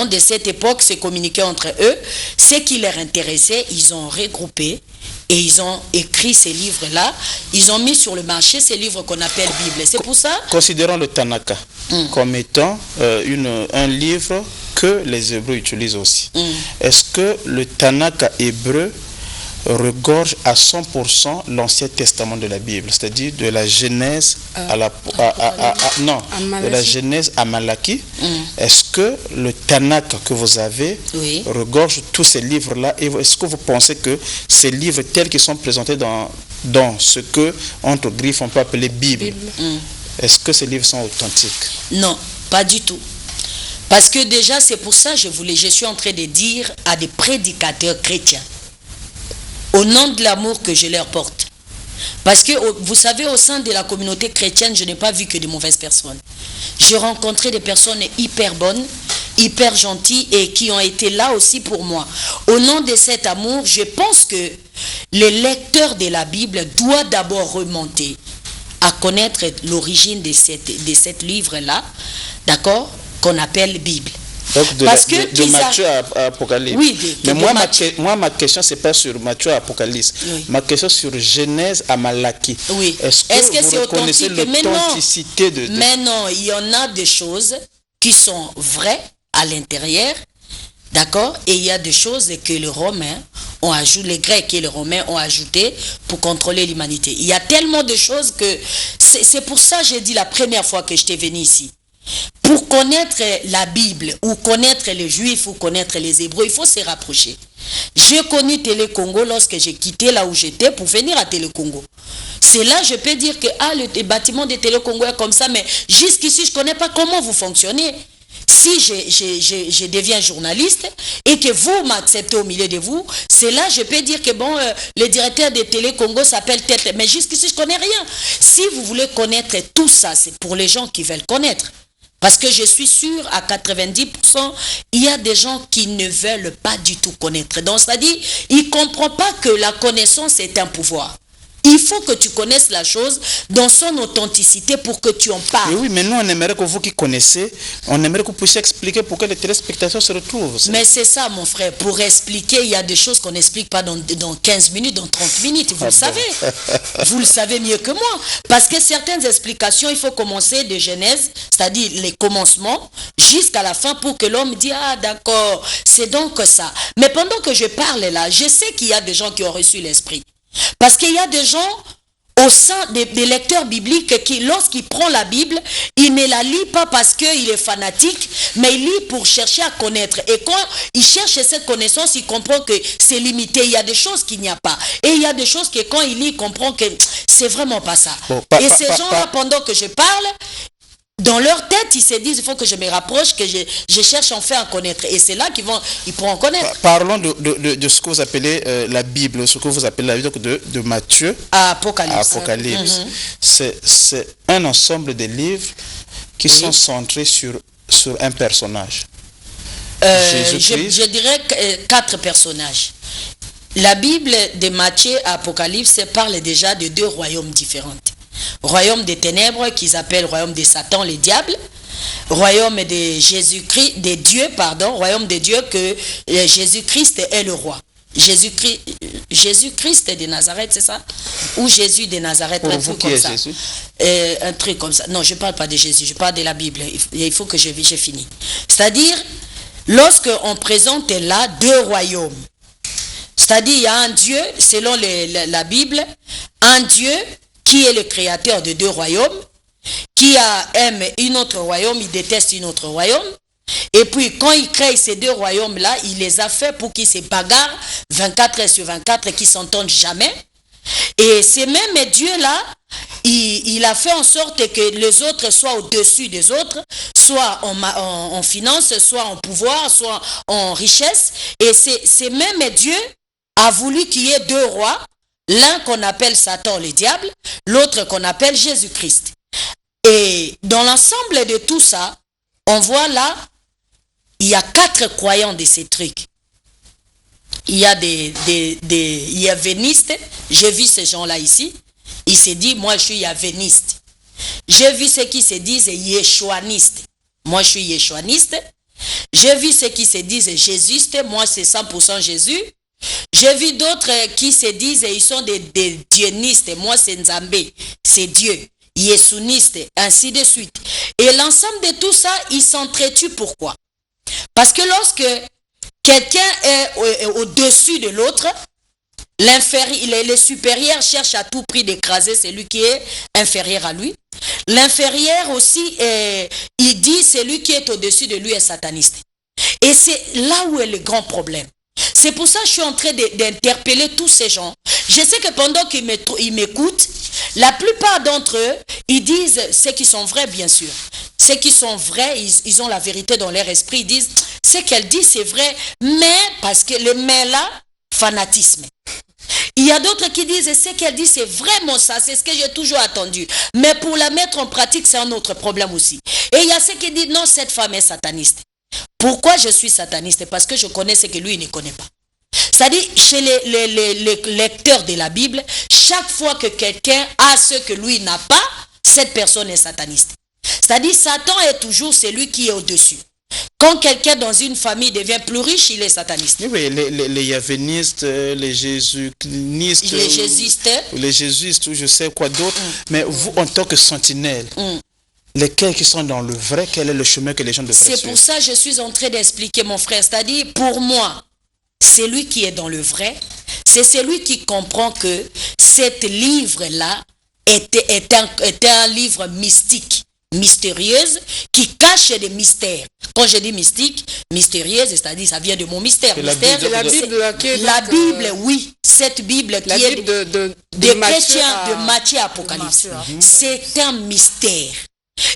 de cette époque se communiquaient entre eux. Ce qui leur intéressait, ils ont regroupé et ils ont écrit ces livres-là. Ils ont mis sur le marché ces livres qu'on appelle Bible. C'est pour ça... Considérons le Tanakh comme étant un livre que les Hébreux utilisent aussi. Est-ce que le Tanakh hébreu regorge à 100% l'Ancien Testament de la Bible, c'est-à-dire de la Genèse de la Genèse à Malachie? Est-ce que le Tanakh que vous avez regorge tous ces livres-là, et est-ce que vous pensez que ces livres tels qu'ils sont présentés dans ce que entre griffes on peut appeler Bible, est-ce que ces livres sont authentiques? Non, pas du tout. Parce que déjà c'est pour ça que je suis en train de dire à des prédicateurs chrétiens, au nom de l'amour que je leur porte. Parce que, vous savez, au sein de la communauté chrétienne, je n'ai pas vu que de mauvaises personnes. J'ai rencontré des personnes hyper bonnes, hyper gentilles et qui ont été là aussi pour moi. Au nom de cet amour, je pense que les lecteurs de la Bible doivent d'abord remonter à connaître l'origine de cette livre-là, d'accord, qu'on appelle Bible. Donc de Matthieu à Apocalypse. Oui, mais moi, ma question, c'est pas sur Matthieu à Apocalypse. Oui. Ma question sur Genèse à Malachie. Oui. Est-ce que vous reconnaissez l'authenticité de... Mais non, il y en a des choses qui sont vraies à l'intérieur, d'accord? Et il y a des choses que les Romains ont ajouté, les Grecs et les Romains ont ajouté pour contrôler l'humanité. Il y a tellement de choses que... C'est pour ça que j'ai dit la première fois que j'étais venu ici. Pour connaître la Bible, ou connaître les Juifs, ou connaître les Hébreux, il faut se rapprocher. J'ai connu Télé Congo lorsque j'ai quitté là où j'étais pour venir à Télé Congo. C'est là je peux dire que le bâtiment de Télé Congo est comme ça, mais jusqu'ici je ne connais pas comment vous fonctionnez. Si je deviens journaliste et que vous m'acceptez au milieu de vous, c'est là je peux dire que le directeur de Télé Congo s'appelle Tête, mais jusqu'ici je ne connais rien. Si vous voulez connaître tout ça, c'est pour les gens qui veulent connaître. Parce que je suis sûre, à 90%, il y a des gens qui ne veulent pas du tout connaître. Donc, c'est-à-dire, ils ne comprennent pas que la connaissance est un pouvoir. Il faut que tu connaisses la chose dans son authenticité pour que tu en parles. Oui, mais nous, on aimerait que vous qui connaissez, on aimerait que vous puissiez expliquer pourquoi les téléspectateurs se retrouvent. Mais c'est ça, mon frère. Pour expliquer, il y a des choses qu'on n'explique pas dans 15 minutes, dans 30 minutes. Vous le savez. Vous le savez mieux que moi. Parce que certaines explications, il faut commencer de Genèse, c'est-à-dire les commencements, jusqu'à la fin pour que l'homme dise, ah d'accord, c'est donc ça. Mais pendant que je parle là, je sais qu'il y a des gens qui ont reçu l'esprit. Parce qu'il y a des gens au sein des lecteurs bibliques qui, lorsqu'il prend la Bible, il ne la lit pas parce qu'il est fanatique, mais il lit pour chercher à connaître. Et quand il cherche cette connaissance, il comprend que c'est limité. Il y a des choses qu'il n'y a pas. Et il y a des choses que quand il lit, il comprend que c'est vraiment pas ça. Et ces gens-là, pendant que je parle, dans leur tête, ils se disent, il faut que je me rapproche, que je cherche enfin à connaître. Et c'est là ils pourront connaître. Parlons de ce que vous appelez la Bible, ce que vous appelez la Bible de Matthieu à Apocalypse. C'est un ensemble de livres qui sont centrés sur un personnage. Je dirais 4 personnages. La Bible de Matthieu à Apocalypse parle déjà de 2 royaumes différents. Royaume des ténèbres qu'ils appellent royaume de Satan, le diable, royaume de Jésus-Christ, royaume de Dieu que Jésus-Christ est le roi. Jésus-Christ de Nazareth, c'est ça? Ou Jésus de Nazareth, un truc comme ça. Un truc comme ça. Non, je ne parle pas de Jésus, je parle de la Bible. Il faut que j'ai fini. C'est-à-dire, lorsque on présente là 2 royaumes, c'est-à-dire il y a un Dieu, selon la Bible, un Dieu qui est le créateur de 2 royaumes, qui aime un autre royaume, il déteste un autre royaume. Et puis, quand il crée ces 2 royaumes-là, il les a fait pour qu'ils se bagarrent 24 heures sur 24 et qu'ils ne s'entendent jamais. Et ces mêmes dieux-là, il a fait en sorte que les autres soient au-dessus des autres, soit en finance, soit en pouvoir, soit en richesse. Et ces mêmes dieux a voulu qu'il y ait 2 rois, l'un qu'on appelle Satan, le diable, l'autre qu'on appelle Jésus-Christ. Et dans l'ensemble de tout ça, on voit là, il y a 4 croyants de ces trucs. Il y a il y a vénistes, j'ai vu ces gens-là ici, ils se disent, moi je suis yavéniste. J'ai vu ceux qui se disent yéchouanistes. Moi je suis yéchouaniste. J'ai vu ceux qui se disent jésustes, moi c'est 100% Jésus. J'ai vu d'autres qui se disent ils sont des dieunistes, moi c'est Nzambé, c'est Dieu, Yesunistes, ainsi de suite. Et l'ensemble de tout ça, ils s'entretuent. Pourquoi? Parce que lorsque quelqu'un est au-dessus de l'autre, le supérieur cherche à tout prix d'écraser celui qui est inférieur à lui. L'inférieur aussi, il dit celui qui est au-dessus de lui est sataniste. Et c'est là où est le grand problème. C'est pour ça que je suis en train d'interpeller tous ces gens. Je sais que pendant qu'ils m'écoutent, la plupart d'entre eux, ils disent ceux qui sont vrais, bien sûr. Ceux qui sont vrais, ils ont la vérité dans leur esprit. Ils disent ce qu'elle dit, c'est vrai, mais parce que le mais là, fanatisme. Il y a d'autres qui disent ce qu'elle dit, c'est vraiment ça, c'est ce que j'ai toujours attendu. Mais pour la mettre en pratique, c'est un autre problème aussi. Et il y a ceux qui disent non, cette femme est sataniste. Pourquoi je suis sataniste? Parce que je connais ce que lui il ne connaît pas. C'est-à-dire, chez les lecteurs de la Bible, chaque fois que quelqu'un a ce que lui n'a pas, cette personne est sataniste. C'est-à-dire, Satan est toujours celui qui est au-dessus. Quand quelqu'un dans une famille devient plus riche, il est sataniste. Oui, les yavénistes, les jésuistes, les jésuistes, ou je sais quoi d'autre. Mais vous, en tant que sentinelle, lesquels qui sont dans le vrai, quel est le chemin que les gens devraient suivre? C'est pour ça que je suis en train d'expliquer, mon frère. C'est-à-dire, pour moi, celui qui est dans le vrai, c'est celui qui comprend que ce livre-là est un livre mystique, mystérieuse, qui cache des mystères. Quand je dis mystique, mystérieuse, c'est-à-dire ça vient de mon mystère. Mystère, c'est la Bible, la Bible, oui. Cette Bible qui est des chrétiens de Matthieu Apocalypse. C'est un mystère.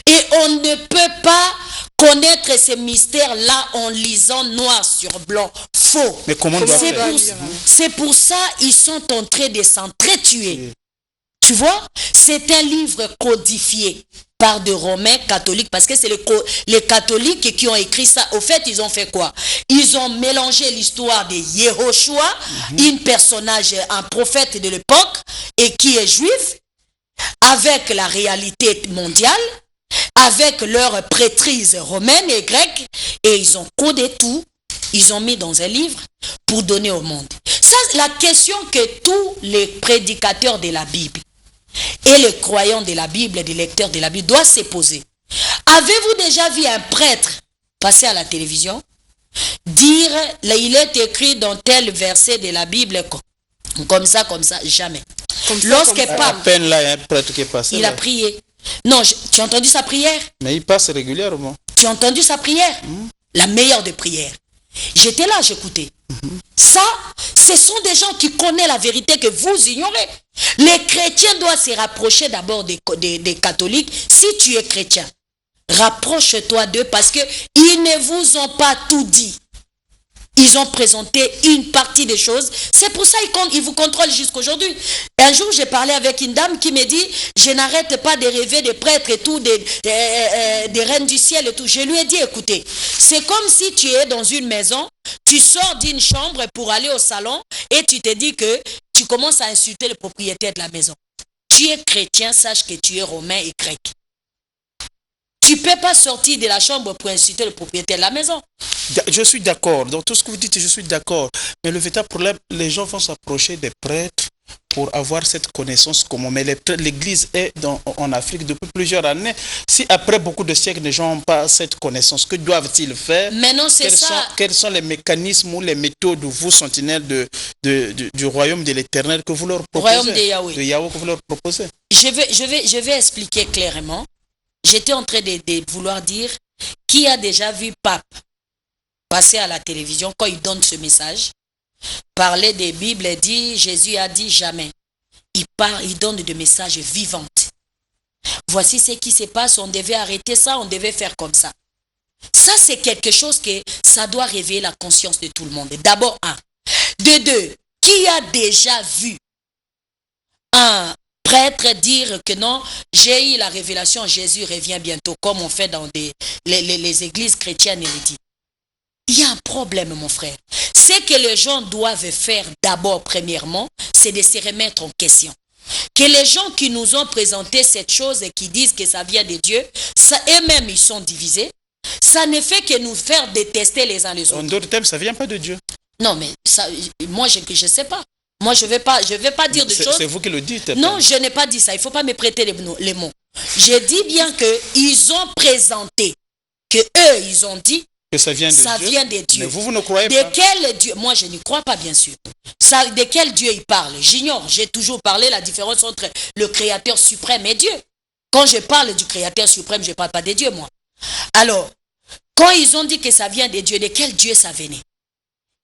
Et on ne peut pas connaître ces mystères-là en lisant noir sur blanc. Faux. Mais comment c'est pour ça qu'ils sont en train de s'entretuer. Tu vois, c'est un livre codifié par des Romains catholiques, parce que c'est les catholiques qui ont écrit ça. Au fait, ils ont fait quoi? Ils ont mélangé l'histoire de Yehoshua, un prophète de l'époque, et qui est juif, avec la réalité mondiale, avec leur prêtrise romaine et grecque, et ils ont codé tout, ils ont mis dans un livre pour donner au monde. Ça, c'est la question que tous les prédicateurs de la Bible et les croyants de la Bible, des lecteurs de la Bible doivent se poser. Avez-vous déjà vu un prêtre passer à la télévision dire, il est écrit dans tel verset de la Bible comme ça, jamais. Lorsque Pape, à peine là, un prêtre qui est passé, il a prié. Non, tu as entendu sa prière? Mais il passe régulièrement. Tu as entendu sa prière? La meilleure des prières. J'étais là, j'écoutais. Ça, ce sont des gens qui connaissent la vérité que vous ignorez. Les chrétiens doivent se rapprocher d'abord des catholiques. Si tu es chrétien, rapproche-toi d'eux parce qu'ils ne vous ont pas tout dit. Ils ont présenté une partie des choses. C'est pour ça qu'ils vous contrôlent jusqu'aujourd'hui. Un jour, j'ai parlé avec une dame qui me dit, je n'arrête pas de rêver des prêtres et tout, des reines du ciel et tout. Je lui ai dit, écoutez, c'est comme si tu es dans une maison, tu sors d'une chambre pour aller au salon et tu te dis que tu commences à insulter le propriétaire de la maison. Tu es chrétien, sache que tu es romain et grec. Tu ne peux pas sortir de la chambre pour insulter le propriétaire de la maison. Je suis d'accord. Donc tout ce que vous dites, je suis d'accord. Mais le véritable problème, les gens vont s'approcher des prêtres pour avoir cette connaissance commun. Mais l'Église est en Afrique depuis plusieurs années. Si après beaucoup de siècles, les gens n'ont pas cette connaissance, que doivent-ils faire? Mais non, c'est ça. Quels sont les mécanismes ou les méthodes, vous, sentinelles du royaume de l'Éternel, que vous leur proposez? Royaume de Yahweh. De Yahweh que vous leur proposez. Je vais expliquer clairement. J'étais en train de vouloir dire qui a déjà vu Pape passer à la télévision quand il donne ce message, parler des Bibles et dit, Jésus a dit jamais. Il donne des messages vivants. Voici ce qui se passe, on devait arrêter ça, on devait faire comme ça. Ça, c'est quelque chose que ça doit réveiller la conscience de tout le monde. D'abord, un. De deux, qui a déjà vu un prêtre dire que non, j'ai eu la révélation, Jésus revient bientôt, comme on fait dans les églises chrétiennes et les dit. Il y a un problème, mon frère. Ce que les gens doivent faire d'abord, premièrement, c'est de se remettre en question. Que les gens qui nous ont présenté cette chose et qui disent que ça vient de Dieu, eux-mêmes, ils sont divisés. ça ne fait que nous faire détester les uns les autres. En d'autres termes, ça ne vient pas de Dieu. Non, mais ça, moi, je ne sais pas. Moi, je vais pas dire de choses. C'est vous qui le dites. Non, je n'ai pas dit ça. Il ne faut pas me prêter les mots. Je dis bien qu'ils ont présenté, que eux, ils ont dit que ça vient de Dieu. Mais vous ne croyez pas. De quel Dieu? Moi, je n'y crois pas, bien sûr. De quel Dieu il parle? J'ignore. J'ai toujours parlé la différence entre le Créateur suprême et Dieu. Quand je parle du Créateur suprême, je ne parle pas de Dieu, moi. Alors, quand ils ont dit que ça vient de Dieu, de quel Dieu ça venait?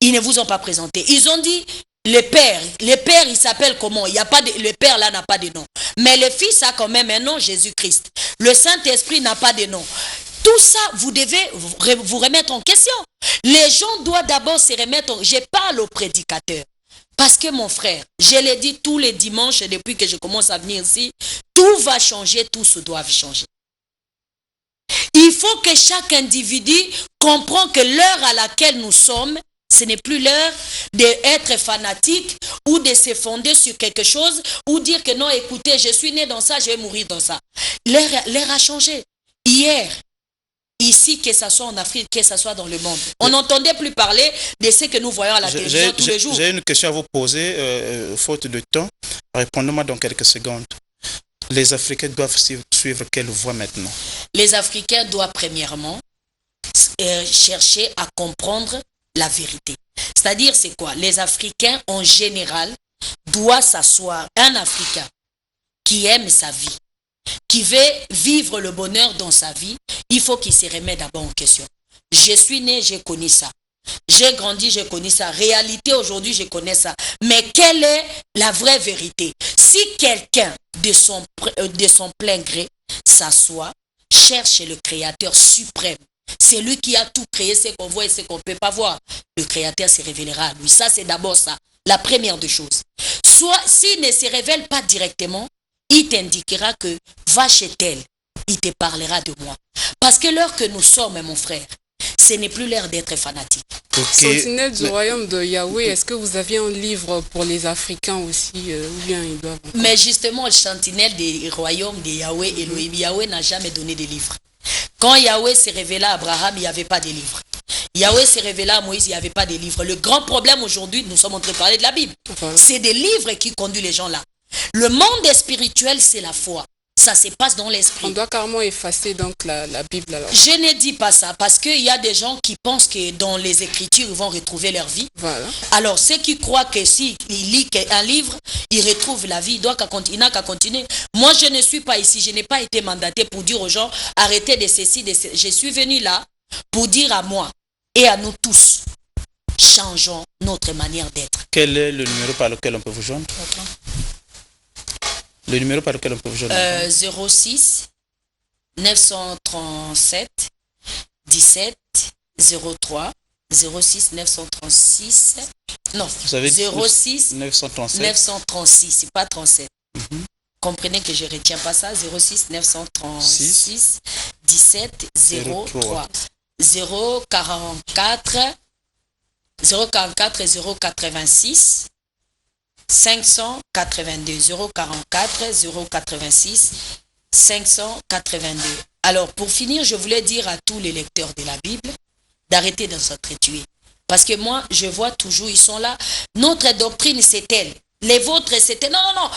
Ils ne vous ont pas présenté. Ils ont dit le Père, il s'appelle comment? Il y a pas de, le Père là n'a pas de nom. Mais le Fils a quand même un nom, Jésus-Christ. Le Saint-Esprit n'a pas de nom. Tout ça, vous devez vous remettre en question. Les gens doivent d'abord se remettre Je parle au prédicateur. Parce que mon frère, je l'ai dit tous les dimanches depuis que je commence à venir ici, tout va changer, tout se doit changer. Il faut que chaque individu comprenne que l'heure à laquelle nous sommes, ce n'est plus l'heure d'être fanatique ou de se fonder sur quelque chose ou dire que non, écoutez, je suis né dans ça, je vais mourir dans ça. L'heure a changé. Hier, ici, que ce soit en Afrique, que ce soit dans le monde, on n'entendait plus parler de ce que nous voyons à la télévision tous les jours. J'ai une question à vous poser, faute de temps. Répondez-moi dans quelques secondes. Les Africains doivent suivre quelle voie maintenant? Les Africains doivent premièrement chercher à comprendre la vérité. C'est-à-dire, c'est quoi? Les Africains, en général, doivent s'asseoir. Un Africain qui aime sa vie, qui veut vivre le bonheur dans sa vie, il faut qu'il se remette d'abord en question. Je suis né, j'ai connu ça. J'ai grandi, j'ai connu ça. Réalité, aujourd'hui, je connais ça. Mais quelle est la vraie vérité? Si quelqu'un, de son plein gré, s'assoit, cherche le Créateur suprême, c'est lui qui a tout créé, ce qu'on voit et ce qu'on ne peut pas voir. Le Créateur se révélera à lui. Ça, c'est d'abord ça. La première des choses. Soit, s'il ne se révèle pas directement, il t'indiquera que va chez tel. Il te parlera de moi. Parce que l'heure que nous sommes, mon frère, ce n'est plus l'heure d'être fanatique. Okay. Sentinelle du royaume de Yahweh, est-ce que vous aviez un livre pour les Africains aussi ou bien ils doivent... Mais justement, le sentinelle du royaume de Yahweh, Elohim, Yahweh n'a jamais donné de livre. Quand Yahweh s'est révélé à Abraham, il n'y avait pas de livre. Yahweh s'est révélé à Moïse, il n'y avait pas de livre. Le grand problème aujourd'hui, nous sommes en train de parler de la Bible. Voilà. C'est des livres qui conduisent les gens là. Le monde spirituel, c'est la foi. Ça se passe dans l'esprit. On doit carrément effacer donc la Bible alors. Je ne dis pas ça parce qu'il y a des gens qui pensent que dans les Écritures, ils vont retrouver leur vie. Voilà. Alors, ceux qui croient que s'ils lisent un livre, ils retrouvent la vie, il n'a qu'à continuer. Moi, je ne suis pas ici, je n'ai pas été mandaté pour dire aux gens, arrêtez de ceci, de ceci. Je suis venu là pour dire à moi et à nous tous, changeons notre manière d'être. Quel est le numéro par lequel on peut vous joindre? Le numéro par lequel on peut vous joindre? 06 937 17 03 06 936 non, vous avez 06 937 936, c'est pas 37. Comprenez que je ne retiens pas ça. 06 936 17 03 044 086 582 044 086 582. Alors, pour finir, je voulais dire à tous les lecteurs de la Bible d'arrêter de s'entretuer. Parce que moi, je vois toujours, ils sont là. Notre doctrine, c'est elle. Les vôtres, c'est elle. Non, non, non.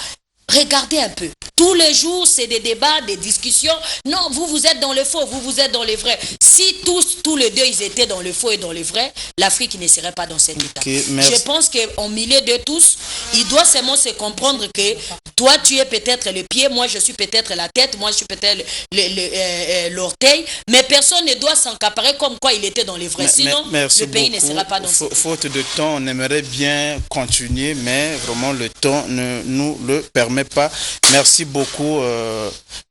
Regardez un peu. Tous les jours, c'est des débats, des discussions. Non, vous êtes dans le faux, vous êtes dans le vrai. Si tous les deux, ils étaient dans le faux et dans le vrai, l'Afrique ne serait pas dans cet état. Je pense qu'au milieu de tous, il doit seulement se comprendre que toi, tu es peut-être le pied, moi, je suis peut-être la tête, moi, je suis peut-être l'orteil, mais personne ne doit s'encaparer comme quoi il était dans le vrai. Sinon, le pays ne sera pas dans cet état. Faute de temps, on aimerait bien continuer, mais vraiment, le temps ne nous le permet pas. Merci beaucoup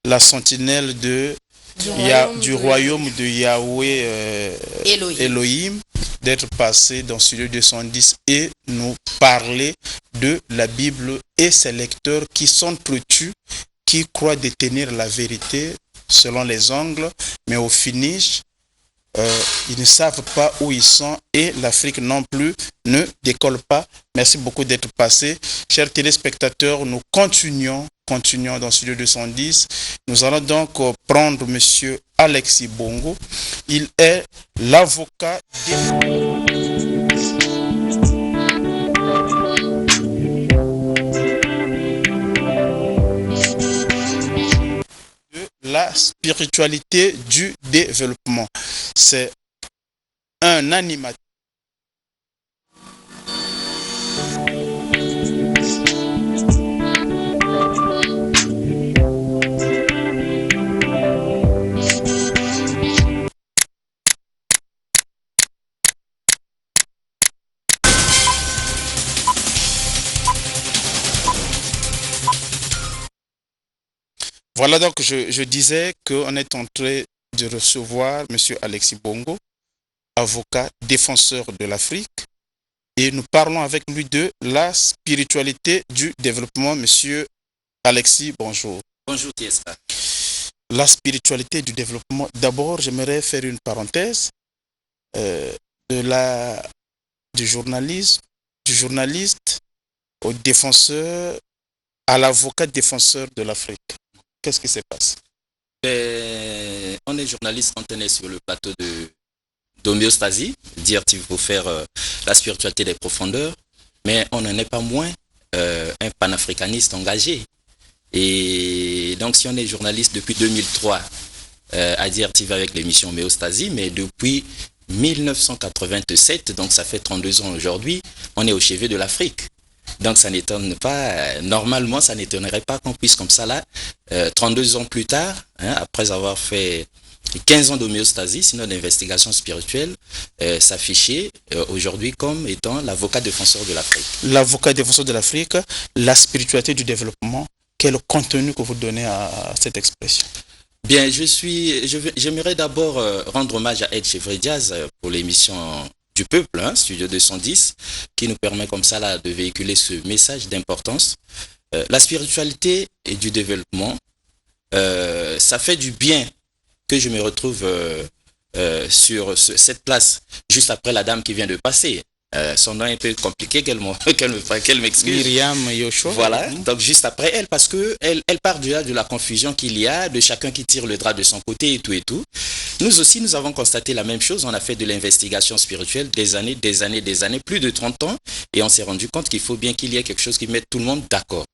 la sentinelle du royaume de Yahweh Elohim d'être passé dans Studio 210 et nous parler de la Bible et ses lecteurs qui sont têtus, qui croient détenir la vérité selon les angles, mais au finish ils ne savent pas où ils sont et l'Afrique non plus ne décolle pas. Merci beaucoup d'être passé. Chers téléspectateurs, nous continuons dans le studio 210. Nous allons donc prendre monsieur Alexis Bongo. Il est l'avocat de la spiritualité du développement. C'est un animateur. Voilà, donc je disais qu'on est en train de recevoir M. Alexis Bongo, avocat défenseur de l'Afrique, et nous parlons avec lui de la spiritualité du développement. M. Alexis, bonjour. Bonjour Tiesca. La spiritualité du développement. D'abord, j'aimerais faire une parenthèse du journaliste au défenseur, à l'avocat défenseur de l'Afrique. Qu'est-ce qui se passe? On est journaliste quand on est sur le plateau d'homéostasie, dire qu'il faut faire la spiritualité des profondeurs, mais on n'en est pas moins un panafricaniste engagé. Et donc si on est journaliste depuis 2003, à dire qu'il va avec l'émission homéostasie, mais depuis 1987, donc ça fait 32 ans aujourd'hui, on est au chevet de l'Afrique. Donc ça n'étonne pas, normalement ça n'étonnerait pas qu'on puisse comme ça là, 32 ans plus tard, après avoir fait 15 ans d'homéostasie, sinon d'investigation spirituelle, s'afficher aujourd'hui comme étant l'avocat défenseur de l'Afrique. L'avocat défenseur de l'Afrique, la spiritualité du développement, quel contenu que vous donnez à cette expression? Bien, j'aimerais d'abord rendre hommage à Ed Chevrier-Diaz pour l'émission du peuple, Studio 210, qui nous permet comme ça là de véhiculer ce message d'importance. La spiritualité et du développement, ça fait du bien que je me retrouve sur cette place juste après la dame qui vient de passer. Son nom est un peu compliqué, qu'elle m'excuse. Myriam Yoshua. Voilà, donc juste après elle, parce que elle part de la confusion qu'il y a, de chacun qui tire le drap de son côté et tout et tout. Nous aussi, nous avons constaté la même chose. On a fait de l'investigation spirituelle des années, plus de 30 ans, et on s'est rendu compte qu'il faut bien qu'il y ait quelque chose qui mette tout le monde d'accord.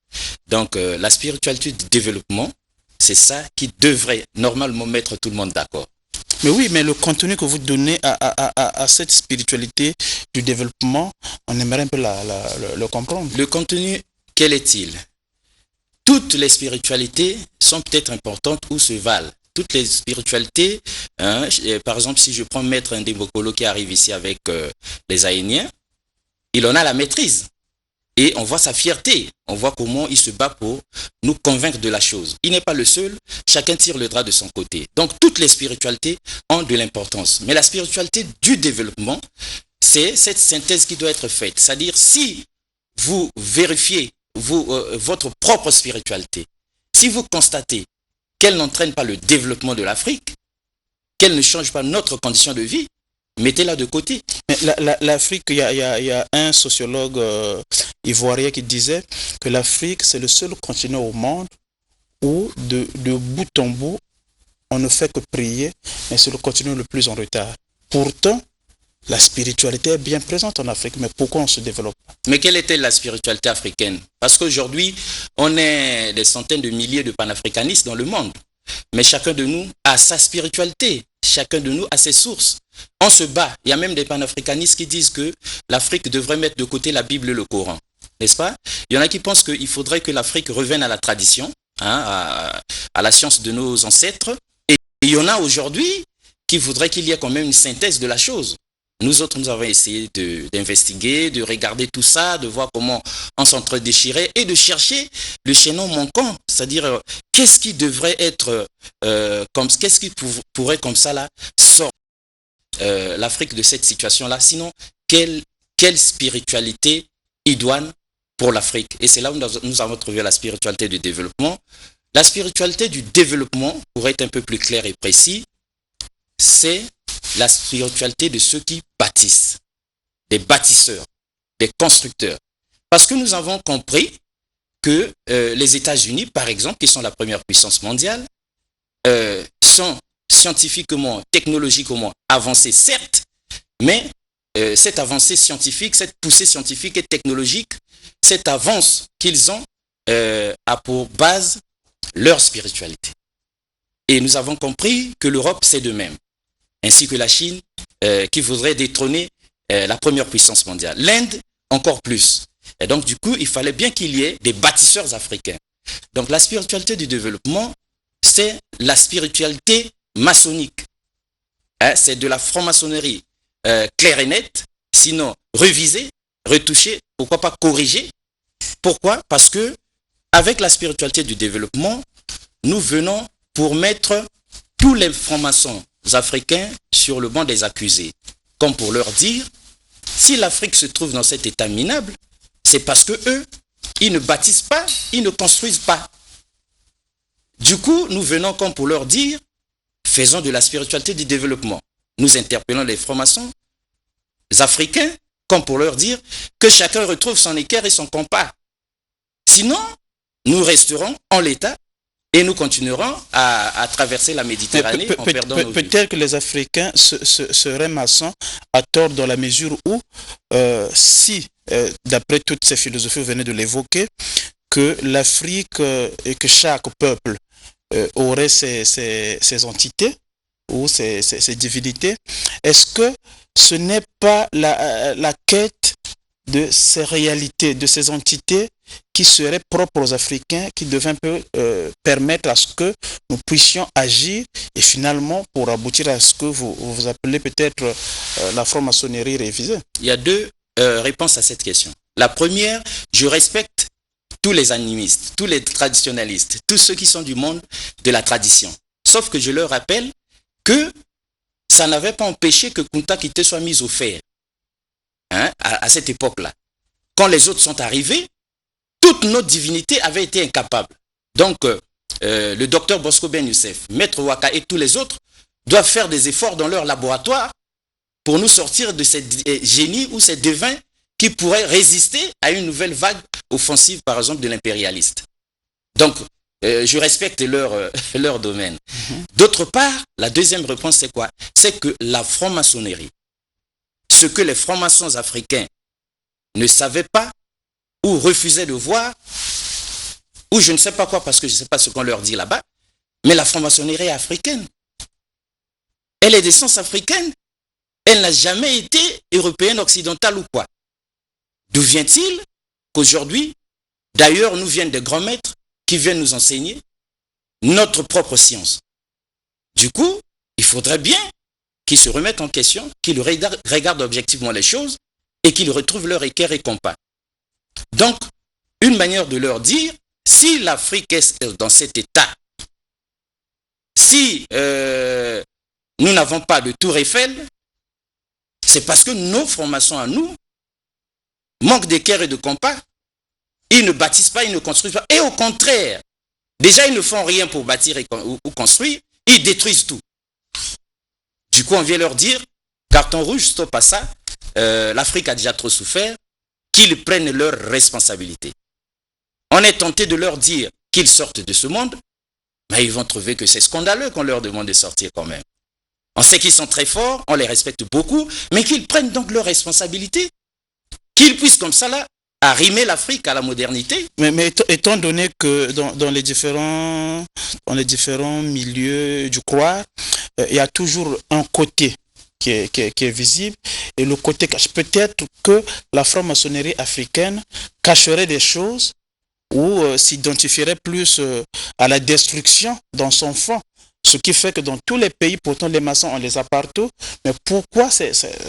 Donc, la spiritualité du développement, c'est ça qui devrait normalement mettre tout le monde d'accord. Mais oui, mais le contenu que vous donnez à cette spiritualité du développement, on aimerait un peu le comprendre. Le contenu, quel est-il? Toutes les spiritualités sont peut-être importantes ou se valent. Toutes les spiritualités, par exemple, si je prends Maître Ndembokolo qui arrive ici avec les Aïniens, il en a la maîtrise. Et on voit sa fierté, on voit comment il se bat pour nous convaincre de la chose. Il n'est pas le seul, chacun tire le drap de son côté. Donc toutes les spiritualités ont de l'importance. Mais la spiritualité du développement, c'est cette synthèse qui doit être faite. C'est-à-dire si vous vérifiez votre propre spiritualité, si vous constatez qu'elle n'entraîne pas le développement de l'Afrique, qu'elle ne change pas notre condition de vie, mettez-la de côté. Mais l'Afrique, il y a un sociologue ivoirien qui disait que l'Afrique, c'est le seul continent au monde où de bout en bout, on ne fait que prier, mais c'est le continent le plus en retard. Pourtant, la spiritualité est bien présente en Afrique, mais pourquoi on se développe pas? Mais quelle était la spiritualité africaine? Parce qu'aujourd'hui, on est des centaines de milliers de panafricanistes dans le monde. Mais chacun de nous a sa spiritualité. Chacun de nous a ses sources. On se bat. Il y a même des panafricanistes qui disent que l'Afrique devrait mettre de côté la Bible et le Coran. N'est-ce pas? Il y en a qui pensent qu'il faudrait que l'Afrique revienne à la tradition, à la science de nos ancêtres. Et il y en a aujourd'hui qui voudraient qu'il y ait quand même une synthèse de la chose. Nous autres, nous avons essayé d'investiguer, de regarder tout ça, de voir comment on s'entre-déchirait et de chercher le chaînon manquant. C'est-à-dire, qu'est-ce qui devrait être, qu'est-ce qui pourrait comme ça là sortir l'Afrique de cette situation-là? Sinon, quelle spiritualité idoine pour l'Afrique? Et c'est là où nous avons trouvé la spiritualité du développement. La spiritualité du développement, pour être un peu plus clair et précis, c'est la spiritualité de ceux qui bâtissent, des bâtisseurs, des constructeurs. Parce que nous avons compris que les États-Unis, par exemple, qui sont la première puissance mondiale, sont scientifiquement, technologiquement avancés, certes, mais cette avancée scientifique, cette poussée scientifique et technologique, cette avance qu'ils ont a pour base leur spiritualité. Et nous avons compris que l'Europe, c'est de même, ainsi que la Chine, qui voudrait détrôner la première puissance mondiale. L'Inde, encore plus. Et donc, du coup, il fallait bien qu'il y ait des bâtisseurs africains. Donc, la spiritualité du développement, c'est la spiritualité maçonnique. Hein, c'est de la franc-maçonnerie claire et nette, sinon révisée, retouchée, pourquoi pas corrigée. Pourquoi? Parce que avec la spiritualité du développement, nous venons pour mettre tous les francs-maçons africains sur le banc des accusés, comme pour leur dire, si l'Afrique se trouve dans cet état minable, c'est parce que eux, ils ne bâtissent pas, ils ne construisent pas. Du coup, nous venons comme pour leur dire, faisons de la spiritualité du développement. Nous interpellons les francs-maçons africains, comme pour leur dire que chacun retrouve son équerre et son compas. Sinon, nous resterons en l'état et nous continuerons à traverser la Méditerranée en perdant nos vies. Peut-être que les Africains seraient maçons à tort dans la mesure où, si, d'après toutes ces philosophies, vous venez de l'évoquer, que l'Afrique et que chaque peuple aurait ses entités ou ses divinités, est-ce que ce n'est pas la quête de ces réalités, de ces entités qui seraient propres aux Africains, qui devraient un peu permettre à ce que nous puissions agir et finalement pour aboutir à ce que vous appelez peut-être la franc-maçonnerie révisée? Il y a deux réponses à cette question. La première, je respecte tous les animistes, tous les traditionnalistes, tous ceux qui sont du monde de la tradition. Sauf que je leur rappelle que ça n'avait pas empêché que Kunta Kinte soit mise au fer. Hein, à cette époque-là. Quand les autres sont arrivés, toute notre divinité avait été incapable. Donc, le docteur Bosco Ben Youssef, Maître Waka et tous les autres doivent faire des efforts dans leur laboratoire pour nous sortir de ces génies ou ces devins qui pourraient résister à une nouvelle vague offensive, par exemple, de l'impérialiste. Donc, je respecte leur domaine. D'autre part, la deuxième réponse, c'est quoi? C'est que la franc-maçonnerie, ce que les francs-maçons africains ne savaient pas ou refusaient de voir, ou je ne sais pas quoi, parce que je ne sais pas ce qu'on leur dit là-bas, mais la franc-maçonnerie africaine, elle est d'essence africaine, elle n'a jamais été européenne, occidentale ou quoi. D'où vient-il qu'aujourd'hui, d'ailleurs, nous viennent des grands maîtres qui viennent nous enseigner notre propre science. Du coup, il faudrait bien qu'ils se remettent en question, qu'ils regardent objectivement les choses et qu'ils retrouvent leur équerre et compas. Donc, une manière de leur dire, si l'Afrique est dans cet état, si nous n'avons pas de tour Eiffel, c'est parce que nos francs-maçons à nous manquent d'équerre et de compas. Ils ne bâtissent pas, ils ne construisent pas. Et au contraire, déjà ils ne font rien pour bâtir ou construire, ils détruisent tout. Du coup, on vient leur dire, carton rouge, stop à ça, l'Afrique a déjà trop souffert, qu'ils prennent leurs responsabilités. On est tenté de leur dire qu'ils sortent de ce monde, mais ils vont trouver que c'est scandaleux qu'on leur demande de sortir quand même. On sait qu'ils sont très forts, on les respecte beaucoup, mais qu'ils prennent donc leurs responsabilités, qu'ils puissent comme ça là, arrimer l'Afrique à la modernité. Mais étant donné que dans les différents milieux du croire, il y a toujours un côté qui est visible et le côté caché. Peut-être que la franc-maçonnerie africaine cacherait des choses ou s'identifierait plus à la destruction dans son fond. Ce qui fait que dans tous les pays, pourtant les maçons, on les a partout. Mais pourquoi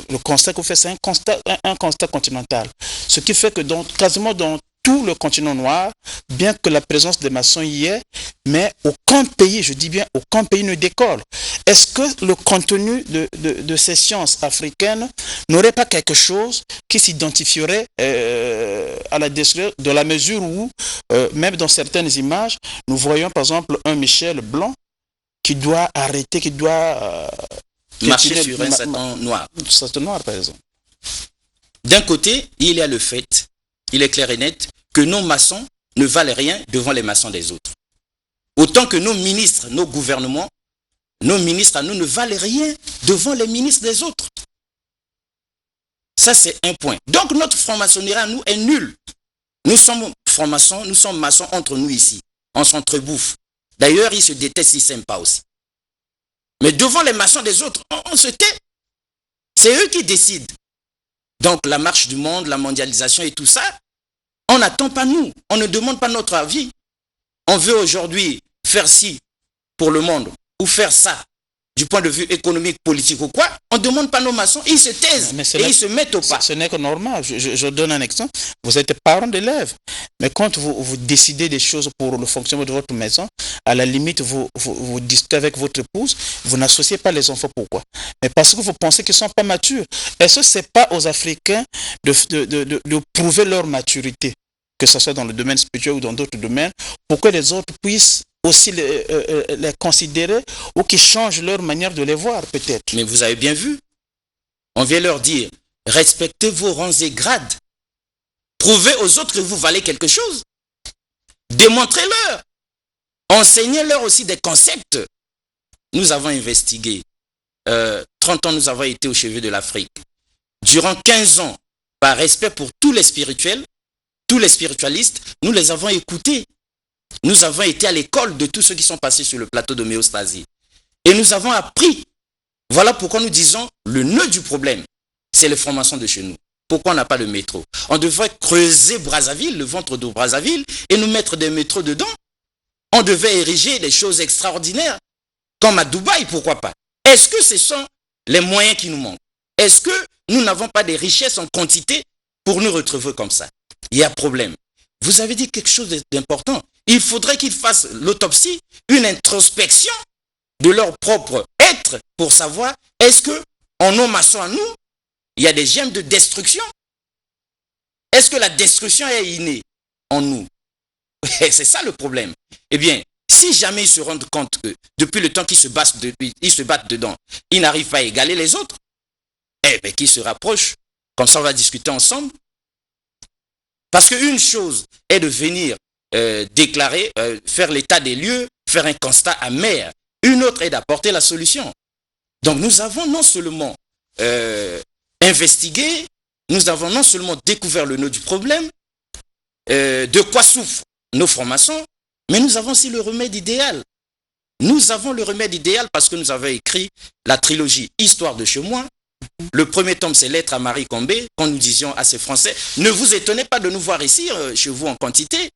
le constat que vous faites, c'est un constat continental. Ce qui fait que quasiment dans tout le continent noir, bien que la présence des maçons y est, mais aucun pays, je dis bien aucun pays ne décolle. Est-ce que le contenu de ces sciences africaines n'aurait pas quelque chose qui s'identifierait à la destruction, de la mesure où, même dans certaines images, nous voyons par exemple un Michel Blanc qui doit arrêter, qui doit marcher sur un satan noir. Satan noir, par exemple. D'un côté, il y a le fait, il est clair et net, que nos maçons ne valent rien devant les maçons des autres. Autant que nos ministres, nos gouvernements, nos ministres à nous ne valent rien devant les ministres des autres. Ça, c'est un point. Donc, notre franc-maçonnerie à nous est nulle. Nous sommes francs-maçons, nous sommes maçons entre nous ici. On s'entrebouffe. D'ailleurs, ils se détestent, ils ne s'aiment pas aussi. Mais devant les maçons des autres, on se tait. C'est eux qui décident. Donc, la marche du monde, la mondialisation et tout ça, on n'attend pas nous. On ne demande pas notre avis. On veut aujourd'hui faire ci pour le monde ou faire ça du point de vue économique, politique ou quoi. On ne demande pas nos maçons. Ils se taisent et ils se mettent au pas. Ce n'est que normal. Je donne un exemple. Vous êtes parents d'élèves. Mais quand vous décidez des choses pour le fonctionnement de votre maison, à la limite, vous discutez avec votre épouse, vous n'associez pas les enfants. Pourquoi? Mais parce que vous pensez qu'ils ne sont pas matures. Est-ce que ce n'est pas aux Africains de prouver leur maturité, que ce soit dans le domaine spirituel ou dans d'autres domaines, pour que les autres puissent aussi les considérer ou qu'ils changent leur manière de les voir, peut-être? Mais vous avez bien vu, on vient leur dire, respectez vos rangs et grades. Prouvez aux autres que vous valez quelque chose. Démontrez-leur. Enseignez-leur aussi des concepts. Nous avons investigué. 30 ans, nous avons été au chevet de l'Afrique. Durant 15 ans, par respect pour tous les spirituels, tous les spiritualistes, nous les avons écoutés. Nous avons été à l'école de tous ceux qui sont passés sur le plateau d'homéostasie. Et nous avons appris. Voilà pourquoi nous disons le nœud du problème, c'est les francs-maçons de chez nous. Pourquoi on n'a pas de métro? On devrait creuser Brazzaville, le ventre de Brazzaville, et nous mettre des métros dedans. On devait ériger des choses extraordinaires, comme à Dubaï, pourquoi pas? Est-ce que ce sont les moyens qui nous manquent? Est-ce que nous n'avons pas des richesses en quantité pour nous retrouver comme ça? Il y a problème. Vous avez dit quelque chose d'important. Il faudrait qu'ils fassent l'autopsie, une introspection de leur propre être pour savoir est-ce que en nos maçons à nous, il y a des gemmes de destruction? Est-ce que la destruction est innée en nous? C'est ça le problème. Eh bien, si jamais ils se rendent compte que depuis le temps qu'ils se battent dedans, ils n'arrivent pas à égaler les autres, eh bien, qu'ils se rapprochent. Comme ça, on va discuter ensemble. Parce qu'une chose est de venir déclarer, faire l'état des lieux, faire un constat amer. Une autre est d'apporter la solution. Donc nous avons non seulement investigué, nous avons non seulement découvert le nœud du problème, de quoi souffrent nos francs-maçons, mais nous avons aussi le remède idéal. Nous avons le remède idéal parce que nous avons écrit la trilogie Histoire de chez moi. Le premier tome, c'est Lettre à Marie Combé, quand nous disions à ces Français, ne vous étonnez pas de nous voir ici, chez vous en quantité.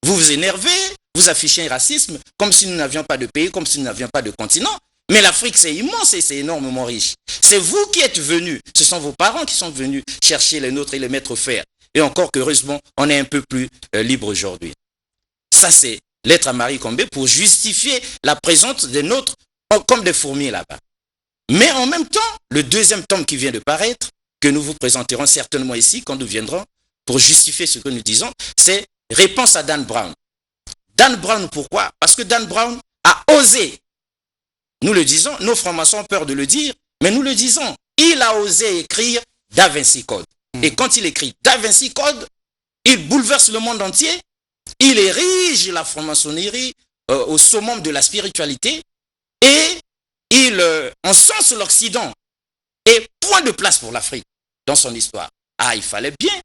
Vous vous énervez, vous affichez un racisme, comme si nous n'avions pas de pays, comme si nous n'avions pas de continent. Mais l'Afrique, c'est immense et c'est énormément riche. C'est vous qui êtes venus, ce sont vos parents qui sont venus chercher les nôtres et les mettre faire. Et encore qu'heureusement, on est un peu plus libre aujourd'hui. Ça, c'est Lettre à Marie Combé pour justifier la présence des nôtres comme des fourmis là-bas. Mais en même temps, le deuxième tome qui vient de paraître, que nous vous présenterons certainement ici quand nous viendrons, pour justifier ce que nous disons, c'est Réponse à Dan Brown. Dan Brown, pourquoi? Parce que Dan Brown a osé. Nous le disons, nos francs-maçons ont peur de le dire, mais nous le disons. Il a osé écrire Da Vinci Code. Et quand il écrit Da Vinci Code, il bouleverse le monde entier. Il érige la franc-maçonnerie au summum de la spiritualité et il encense l'Occident. Et point de place pour l'Afrique dans son histoire. Ah, il fallait bien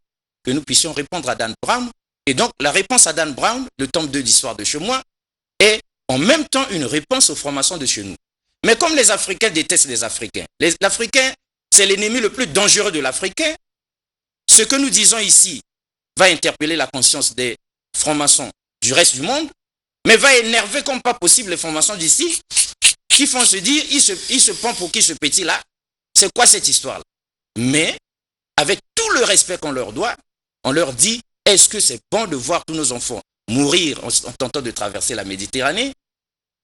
que nous puissions répondre à Dan Brown. Et donc, la réponse à Dan Brown, le tome 2 d'Histoire de chez moi, est en même temps une réponse aux francs-maçons de chez nous. Mais comme les Africains détestent les Africains, l'Africain, c'est l'ennemi le plus dangereux de l'Africain, ce que nous disons ici va interpeller la conscience des francs-maçons du reste du monde, mais va énerver comme pas possible les francs-maçons d'ici, qui font se dire, il se prend pour qui ce petit-là? C'est quoi cette histoire-là? Mais, avec tout le respect qu'on leur doit, on leur dit, est-ce que c'est bon de voir tous nos enfants mourir en tentant de traverser la Méditerranée,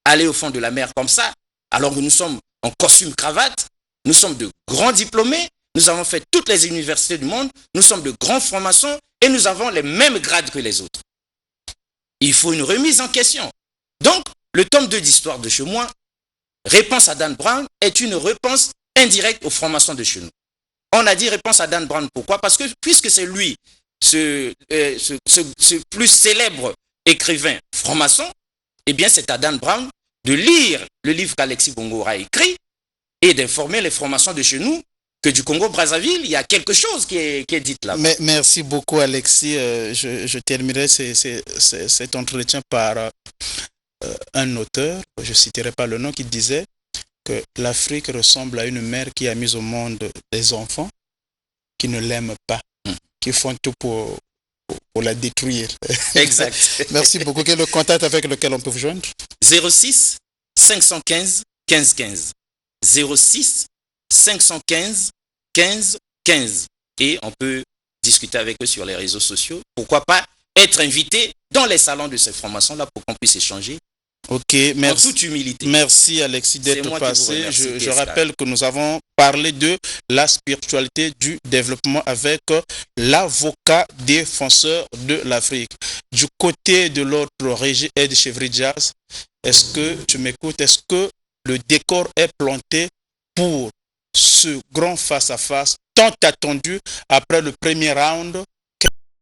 aller au fond de la mer comme ça, alors que nous sommes en costume cravate, nous sommes de grands diplômés, nous avons fait toutes les universités du monde, nous sommes de grands francs-maçons et nous avons les mêmes grades que les autres. Il faut une remise en question. Donc, le tome 2 d'Histoire de chez moi réponse à Dan Brown est une réponse indirecte aux francs-maçons de chez nous. On a dit réponse à Dan Brown. Pourquoi? Parce que puisque c'est lui, ce plus célèbre écrivain franc-maçon, eh bien c'est à Dan Brown de lire le livre qu'Alexis Bongo a écrit et d'informer les francs-maçons de chez nous que du Congo-Brazzaville, il y a quelque chose qui est dit là. Merci beaucoup Alexis. Je terminerai cet entretien par un auteur, je ne citerai pas le nom, qui disait que l'Afrique ressemble à une mère qui a mis au monde des enfants qui ne l'aiment pas, qui font tout pour la détruire. Exact. Merci beaucoup. Quel est le contact avec lequel on peut vous joindre? 06 515 15 15. 06 515 15 15. Et on peut discuter avec eux sur les réseaux sociaux. Pourquoi pas être invité dans les salons de ces formations-là pour qu'on puisse échanger. Ok, merci. En toute humilité. Merci Alexis d'être passé. Je rappelle que nous avons parlé de la spiritualité du développement avec l'avocat défenseur de l'Afrique. Du côté de l'autre régie, Ed Chevry-Diaz, est-ce que tu m'écoutes? Est-ce que le décor est planté pour ce grand face-à-face tant attendu après le premier round